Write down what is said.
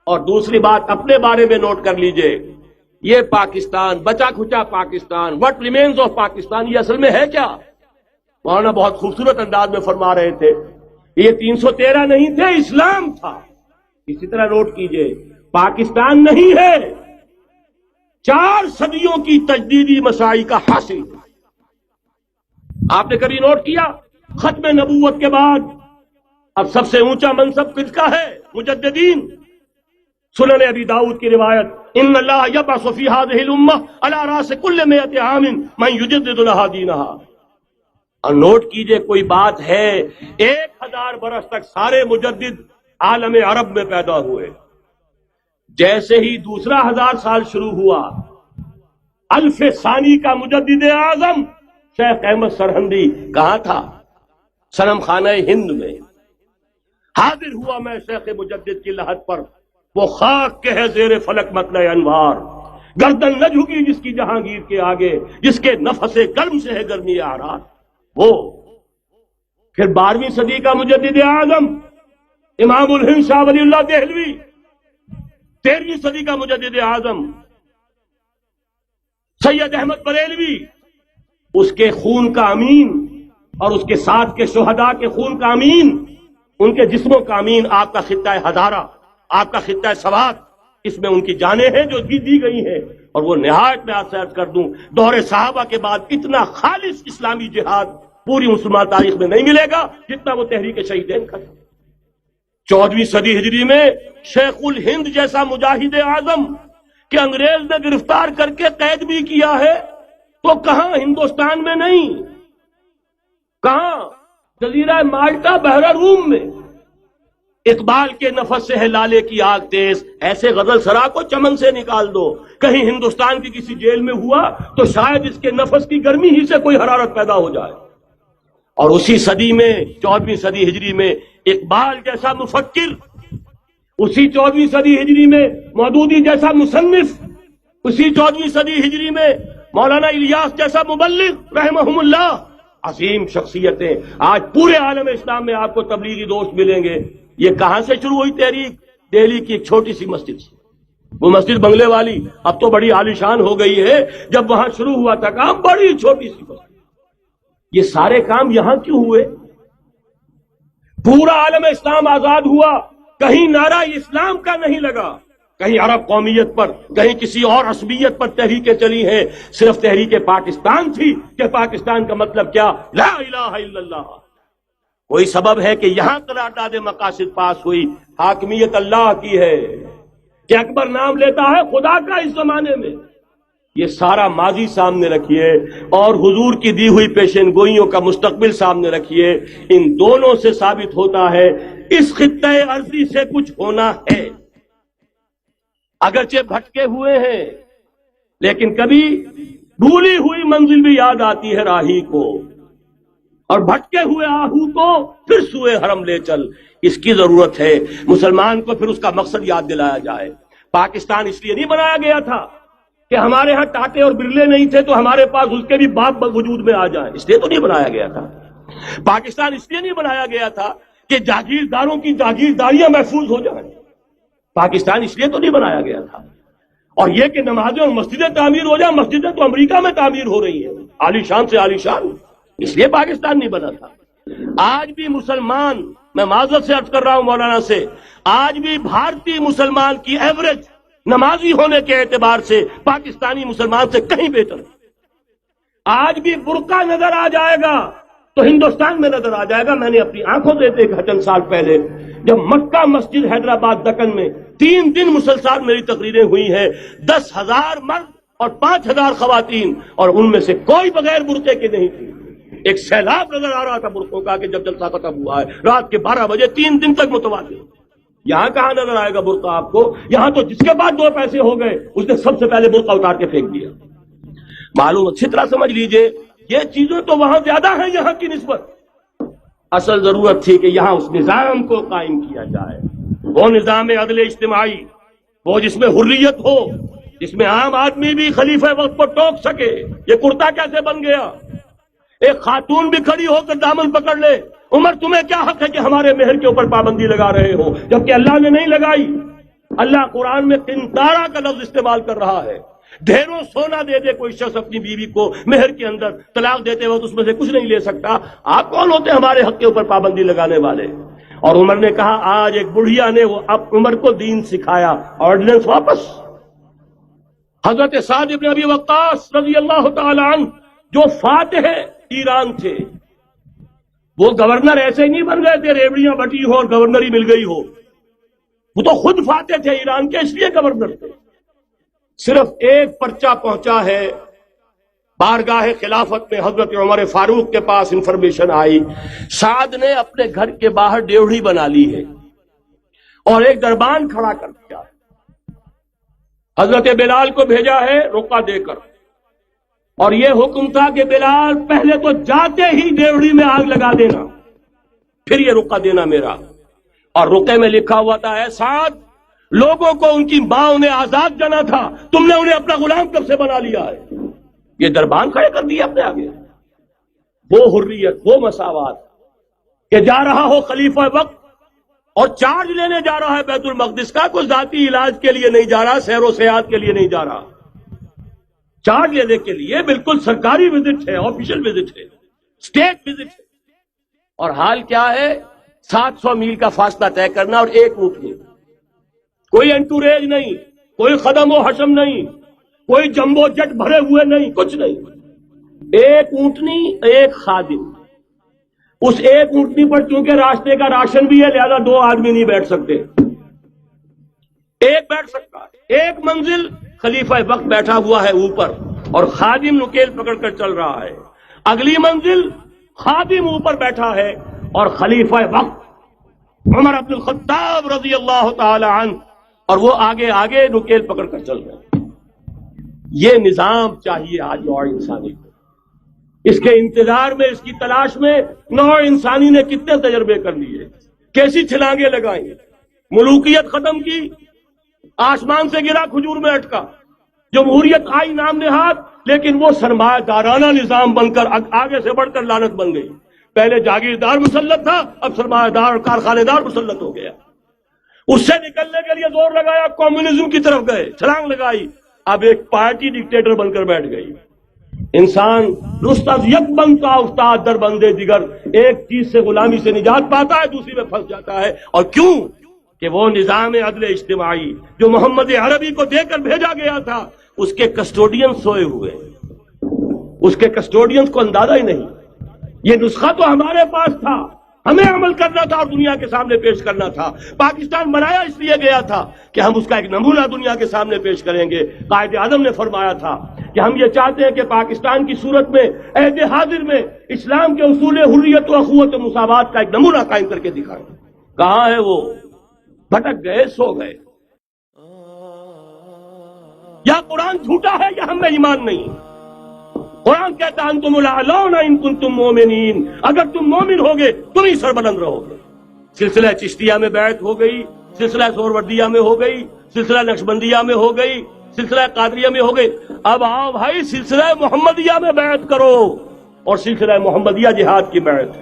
اور دوسری بات اپنے بارے میں نوٹ کر لیجئے، یہ پاکستان، بچا کھچا Pakistan, what remains of Pakistan, یہ اصل میں ہے کیا؟ مولانا بہت خوبصورت انداز میں فرما رہے تھے، یہ 313 نہیں تھے، اسلام تھا۔ اسی طرح نوٹ کیجئے، پاکستان نہیں ہے، 4 صدیوں کی تجدیدی مساعی کا حاصل۔ آپ نے کبھی نوٹ کیا ختم نبوت کے بعد اب سب سے اونچا منصب کس کا ہے؟ مجددین۔ سنن ابی داؤد کی روایت، ان اللہ یبعث فی هذه الامہ علی راس کل 100 عام من یجدد لها دینها۔ اور نوٹ کیجئے، کوئی بات ہے 1000 برس تک سارے مجدد عالم عرب میں پیدا ہوئے، جیسے ہی دوسرا 1000 سال شروع ہوا، الف ثانی کا مجدد اعظم شیخ احمد سرہندی کہاں تھا؟ صنم خانہ ہند میں حاضر ہوا۔ میں شیخ مجدد کی لحد پر، وہ خاک کے ہے زیر فلک مطلع انوار، گردن نہ جھکی جس کی جہانگیر کے آگے، جس کے نفس گرم سے ہے گرمی آرات۔ وہ پھر 12ویں صدی کا مجدد اعظم امام الہند شاہ ولی اللہ دہلوی، 13ویں صدی کا مجدد اعظم سید احمد بریلوی، اس کے خون کا امین اور اس کے ساتھ کے شہداء کے خون کا امین، ان کے جسموں کا امین آپ کا خطہ ہزارہ، آپ کا خطہ سوات، اس میں ان کی جانیں ہیں جو دی گئی ہیں۔ اور وہ نہایت میں آپ سے عرض کر دوں، دور صحابہ کے بعد اتنا خالص اسلامی جہاد پوری مسلمان تاریخ میں نہیں ملے گا جتنا وہ تحریک شہیدین کا۔ 14ویں صدی ہجری میں شیخ الہند جیسا مجاہد اعظم کہ انگریز نے گرفتار کر کے قید بھی کیا ہے، تو کہاں؟ ہندوستان میں نہیں، کہاں؟ جزیرہ مالٹا بحر روم میں۔ اقبال کے نفس سے ہے لالے کی آگ تیز، ایسے غزل سرا کو چمن سے نکال دو۔ کہیں ہندوستان کی کسی جیل میں ہوا تو شاید اس کے نفس کی گرمی ہی سے کوئی حرارت پیدا ہو جائے۔ اور اسی صدی میں 14ویں صدی ہجری میں اقبال جیسا مفکر، اسی 14ویں صدی ہجری میں مودودی جیسا مصنف، اسی 14ویں صدی ہجری میں مولانا الیاس جیسا مبلغ رحمہم اللہ، عظیم شخصیتیں آج پورے عالم اسلام میں آپ کو تبلیغی دوست ملیں گے۔ یہ کہاں سے شروع ہوئی تحریک؟ دہلی کی ایک چھوٹی سی مسجد سے، وہ مسجد بنگلے والی اب تو بڑی عالیشان ہو گئی ہے، جب وہاں شروع ہوا تھا کام بڑی چھوٹی سی مسجد۔ یہ سارے کام یہاں کیوں ہوئے؟ پورا عالم اسلام آزاد ہوا، کہیں نعرہ اسلام کا نہیں لگا، کہیں عرب قومیت پر، کہیں کسی اور عصبیت پر تحریکیں چلی ہیں، صرف تحریک پاکستان تھی کہ پاکستان کا مطلب کیا؟ لا الہ الا اللہ۔ کوئی سبب ہے کہ یہاں قرارداد مقاصد پاس ہوئی، حاکمیت اللہ کی ہے، کہ اکبر نام لیتا ہے خدا کا اس زمانے میں۔ یہ سارا ماضی سامنے رکھیے اور حضور کی دی ہوئی پیشین گوئیوں کا مستقبل سامنے رکھیے، ان دونوں سے ثابت ہوتا ہے اس خطہ ارضی سے کچھ ہونا ہے۔ اگرچہ بھٹکے ہوئے ہیں، لیکن کبھی بھولی ہوئی منزل بھی یاد آتی ہے راہی کو، اور بھٹکے ہوئے آہو کو پھر سوئے حرم لے چل۔ اس کی ضرورت ہے مسلمان کو پھر اس کا مقصد یاد دلایا جائے۔ پاکستان اس لیے نہیں بنایا گیا تھا کہ ہمارے ہاں ٹاٹے اور برلے نہیں تھے تو ہمارے پاس اس کے بھی باپ وجود میں آ جائیں، اس لیے تو نہیں بنایا گیا تھا۔ پاکستان اس لیے نہیں بنایا گیا تھا کہ جاگیرداروں کی جاگیرداریاں محفوظ ہو جائیں، پاکستان اس لیے تو نہیں بنایا گیا تھا۔ اور یہ کہ نمازیں اور مسجدیں تعمیر ہو جائیں، مسجدیں تو امریکہ میں تعمیر ہو رہی ہیں عالی شان سے عالی شان، اس لیے پاکستان نہیں بنا تھا۔ آج بھی مسلمان، میں معذرت سے عرض کر رہا ہوں مولانا سے، آج بھی بھارتی مسلمان کی ایوریج نمازی ہونے کے اعتبار سے پاکستانی مسلمان سے کہیں بہتر ہے۔ آج بھی برقع نظر آ جائے گا تو ہندوستان میں نظر آ جائے گا۔ میں نے اپنی آنکھوں سے دیکھا چند سال پہلے، جب مکہ مسجد حیدرآباد دکن میں 3 دن مسلسل میری تقریریں ہوئی ہیں، 10,000 مرد اور 5,000 خواتین، اور ان میں سے کوئی بغیر برقعے کے نہیں تھی۔ ایک سیلاب نظر آ رہا تھا برقعوں کا کہ جب جلسہ ختم ہوا ہے رات کے 12 بجے 3 دن تک متواضع۔ یہاں کہاں نظر آئے گا برقع آپ کو؟ یہاں تو جس کے بعد 2 پیسے ہو گئے اس نے سب سے پہلے برقع اتار کے پھینک دیا۔ معلوم اچھی طرح سمجھ لیجئے، یہ چیزیں تو وہاں زیادہ ہیں یہاں کی نسبت۔ اصل ضرورت تھی کہ یہاں اس نظام کو قائم کیا جائے، وہ نظام عدل اجتماعی، وہ جس میں حریت ہو، جس میں عام آدمی بھی خلیفہ وقت کو ٹوک سکے۔ یہ کرتا کیسے بن گیا؟ ایک خاتون بھی کھڑی ہو کر دامن پکڑ لے، عمر تمہیں کیا حق ہے کہ ہمارے مہر کے اوپر پابندی لگا رہے ہو، جبکہ اللہ نے نہیں لگائی۔ اللہ قرآن میں قنطارہ کا لفظ استعمال کر رہا ہے. ڈھیروں سونا دے دے کوئی شخص اپنی بیوی کو مہر کے اندر، طلاق دیتے وقت اس میں سے کچھ نہیں لے سکتا. آپ کون ہوتے ہیں ہمارے حق کے اوپر پابندی لگانے والے؟ اور عمر نے کہا آج ایک بڑھیا نے وہ اب عمر کو دین سکھایا، آرڈیننس واپس. حضرت سعد بن ابی وقاص رضی اللہ تعالی عنہ جو فاتح ایران تھے، وہ گورنر ایسے ہی نہیں بن گئے تھے ریوڑیاں بٹی ہو اور گورنری مل گئی ہو. وہ تو خود فاتح تھے ایران کے، اس لیے گورنر تھے. صرف ایک پرچہ پہنچا ہے بارگاہ خلافت میں، حضرت عمر فاروق کے پاس انفارمیشن آئی سعد نے اپنے گھر کے باہر ڈیوڑی بنا لی ہے اور ایک دربان کھڑا کر دیا. حضرت بلال کو بھیجا ہے رقعہ دے کر، اور یہ حکم تھا کہ بلال پہلے تو جاتے ہی ڈیوڑی میں آگ لگا دینا، پھر یہ رقعہ دینا میرا. اور رقعے میں لکھا ہوا تھا اے سعد، لوگوں کو ان کی ماں نے آزاد جانا تھا، تم نے انہیں اپنا غلام کب سے بنا لیا ہے. یہ دربان کھڑے کر دیا اپنے آگے. وہ حریت، وہ مساوات کہ جا رہا ہو خلیفہ وقت اور چارج لینے جا رہا ہے بیت المقدس کا، کوئی ذاتی علاج کے لیے نہیں جا رہا، سیر و سیاحت کے لیے نہیں جا رہا، چارج لینے کے لیے بالکل سرکاری وزٹ ہے، آفیشل وزٹ ہے، اسٹیٹ وزٹ ہے. اور حال کیا ہے؟ 700 میل کا فاصلہ طے کرنا اور ایک اونٹنی، کوئی انٹوریج نہیں، کوئی خدم و حشم نہیں، کوئی جمبو جٹ بھرے ہوئے نہیں، کچھ نہیں. ایک اونٹنی، ایک خادم. اس ایک اونٹنی پر چونکہ راستے کا راشن بھی ہے لہذا 2 آدمی نہیں بیٹھ سکتے، ایک بیٹھ سکتا ہے. ایک منزل خلیفہ وقت بیٹھا ہوا ہے اوپر اور خادم نکیل پکڑ کر چل رہا ہے. اگلی منزل خادم اوپر بیٹھا ہے اور خلیفہ وقت عمر بن الخطاب رضی اللہ تعالی عنہ اور وہ آگے آگے نکیل پکڑ کر چل رہے ہیں. یہ نظام چاہیے آج نوع انسانی کو. اس کے انتظار میں، اس کی تلاش میں نوع انسانی نے کتنے تجربے کر لیے، کیسی چھلانگیں لگائیں. ملوکیت ختم کی، آسمان سے گرا کھجور میں اٹکا. جمہوریت آئی نام نہاد، لیکن وہ سرمایہ دارانہ نظام بن کر آگے سے بڑھ کر لعنت بن گئی. پہلے جاگیردار مسلط تھا، اب سرمایہ دار اور کارخانے دار مسلط ہو گیا. اس سے نکلنے کے لیے زور لگایا، کمیونزم کی طرف گئے، چھلانگ لگائی، اب ایک پارٹی ڈکٹیٹر بن کر بیٹھ گئی. انسان رست از یک بنتا افتاد در بندے دیگر، ایک چیز سے غلامی سے نجات پاتا ہے، دوسری میں پھنس جاتا ہے. اور کیوں؟ کہ وہ نظام عدل اجتماعی جو محمد عربی کو دے کر بھیجا گیا تھا، اس کے کسٹوڈین سوئے ہوئے، اس کے کسٹوڈینز کو اندازہ ہی نہیں. یہ نسخہ تو ہمارے پاس تھا، ہمیں عمل کرنا تھا اور دنیا کے سامنے پیش کرنا تھا. پاکستان بنایا اس لیے گیا تھا کہ ہم اس کا ایک نمونہ دنیا کے سامنے پیش کریں گے. قائد اعظم نے فرمایا تھا کہ ہم یہ چاہتے ہیں کہ پاکستان کی صورت میں عہد حاضر میں اسلام کے اصول حریت و اخوت و مساوات کا ایک نمونہ قائم کر کے دکھائیں. کہاں ہے وہ؟ بھٹک گئے، سو گئے. یا قرآن جھوٹا ہے یا ہم میں ایمان نہیں. قرآن کہتا ہے انتم الاعلون ان کنتم مومنین، اگر تم مومن ہوگے تم ہی سربلند رہو گے. سلسلہ چشتیہ میں بیعت ہو گئی، سلسلہ سہروردیہ میں ہو گئی، سلسلہ نقشبندیہ میں ہو گئی، سلسلہ قادریہ میں ہو گئی. اب آؤ بھائی سلسلہ محمدیہ میں بیعت کرو، اور سلسلہ محمدیہ جہاد کی بیعت.